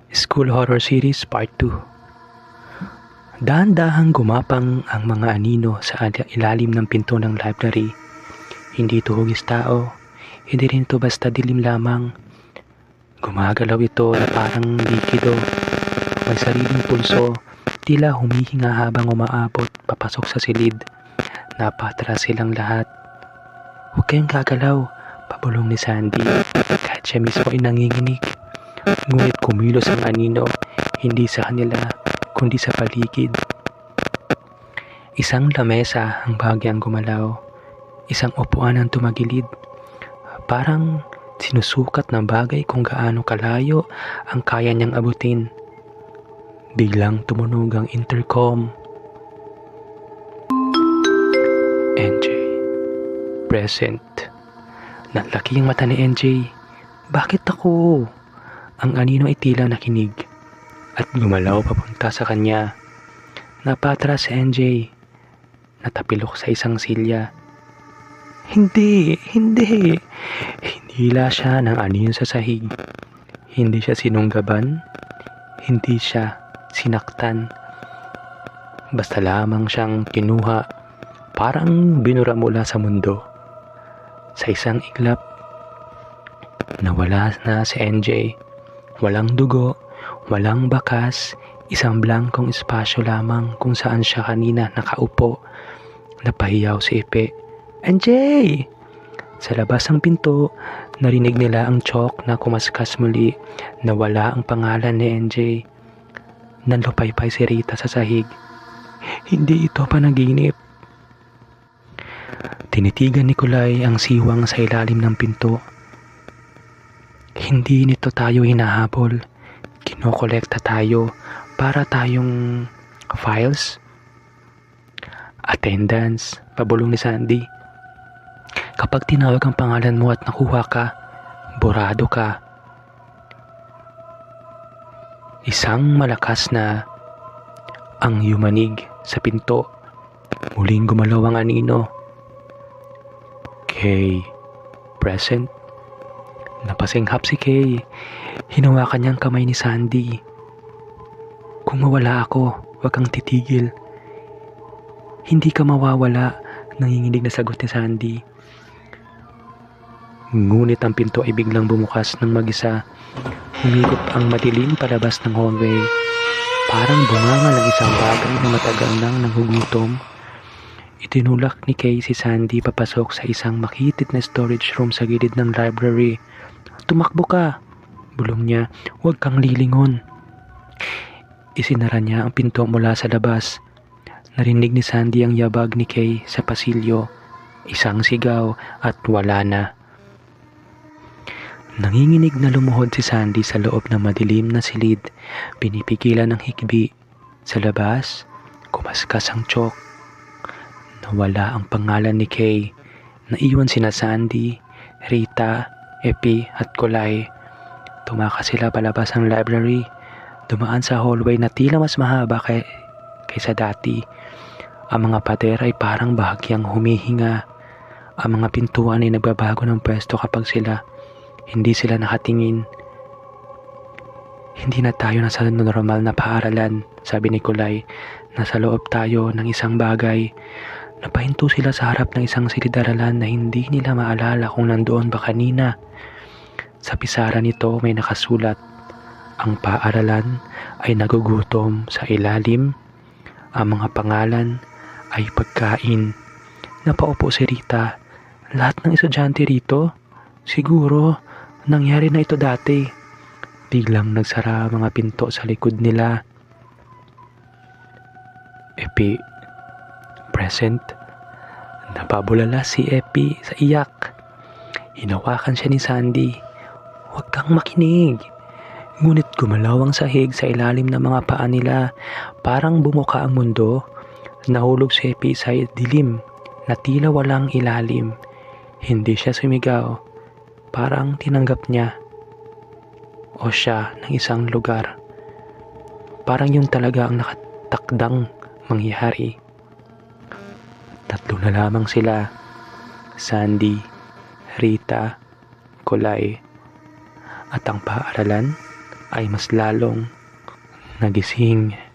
School Horror Series Part 2. Dahan-dahang gumapang ang mga anino sa ilalim ng pinto ng library. Hindi ito hugis tao, hindi rin ito basta dilim lamang. Gumagalaw ito na parang likido, may sariling pulso, tila humihinga habang umaabot papasok sa silid. Napatras silang lahat. "Huwag kayong gagalaw," pabulong ni Sandy, kahit siya mismo ay nanginginig. Ngunit kumilos ang anino, hindi sa kanila, kundi sa paligid. Isang lamesa ang bahagyang gumalaw, isang upuan ang tumagilid. Parang sinusukat ng bagay kung gaano kalayo ang kaya niyang abutin. Biglang tumunog ang intercom. NJ, present. Naglaki ang mata ni NJ. "Bakit ako?" Ang anino ay tila nakinig at gumalaw papunta sa kanya. Napatras si NJ. Natapilok sa isang silya. Hindi. Hinila siya ng anino sa sahig. Hindi siya sinunggaban. Hindi siya sinaktan. Basta lamang siyang kinuha, parang binura mula sa mundo. Sa isang iglap, nawala na si NJ. Walang dugo, walang bakas, isang blankong espasyo lamang kung saan siya kanina nakaupo. Napahiyaw si Epe. "NJ!" Sa labas ng pinto, narinig nila ang chok na kumaskas muli. Nawala ang pangalan ni NJ. Nanlupaypay si Rita sa sahig. Hindi ito panaginip. Tinitigan ni Kulay ang siwang sa ilalim ng pinto. Hindi nito tayo hinahabol. Kinokolekta tayo para tayong files. Attendance, pabulong ni Sandy. Kapag tinawag ang pangalan mo at nakuha ka, borado ka. Isang malakas na ang yumanig sa pinto. Muling gumalaw ang anino. "Kay, present." Napasinghap si Kay. Hinawakan niyang kamay ni Sandy. "Kung mawala ako, huwag kang titigil." "Hindi ka mawawala," nanginginig na sagot ni Sandy. Ngunit ang pinto ay biglang bumukas ng mag-isa. Humigop ang madilim palabas ng hallway. Parang bunganga ng isang bagay na matagal nang nanghugutom. Itinulak ni Kay si Sandy papasok sa isang makitid na storage room sa gilid ng library. "Tumakbo ka," bulong niya. "Huwag kang lilingon." Isinara niya ang pinto mula sa labas. Narinig ni Sandy ang yabag ni Kay sa pasilyo. Isang sigaw at wala na. Nanginginig na lumuhod si Sandy sa loob ng madilim na silid. Pinipigilan ng hikbi. Sa labas, kumaskas ang chok. Nawala ang pangalan ni Kay. Naiwan sina Sandy, Rita, Epi at Kulay. Tumakas sila palabas ng library. Dumaan sa hallway na tila mas mahaba kaysa dati. Ang mga pader ay parang bahagyang humihinga. Ang mga pintuan ay nagbabago ng pwesto kapag hindi sila nakatingin. "Hindi na tayo nasa normal na paaralan," sabi ni Kulay. "Nasa loob tayo ng isang bagay." Napahinto sila sa harap ng isang silid-aralan na hindi nila maalala kung nandoon ba kanina. Sa pisara nito may nakasulat, "Ang paaralan ay nagugutom sa ilalim. Ang mga pangalan ay pagkain." Napaupo si Rita. "Lahat ng estudyante rito? Siguro, nangyari na ito dati." Biglang nagsara ang mga pinto sa likod nila. "Epi, present." Napabulala si Epi sa iyak. Hinawakan siya ni Sandy. "Huwag kang makinig." Ngunit gumalaw ang sahig sa ilalim ng mga paa nila. Parang bumuka ang mundo. Nahulog si Epi sa dilim na tila walang ilalim. Hindi siya sumigaw. Parang tinanggap niya o siya ng isang lugar. Parang yun talaga ang nakatakdang mangyari. Tatlo na lamang sila. Sandy, Rita, Kulay, at ang paaralan ay mas lalong nagising.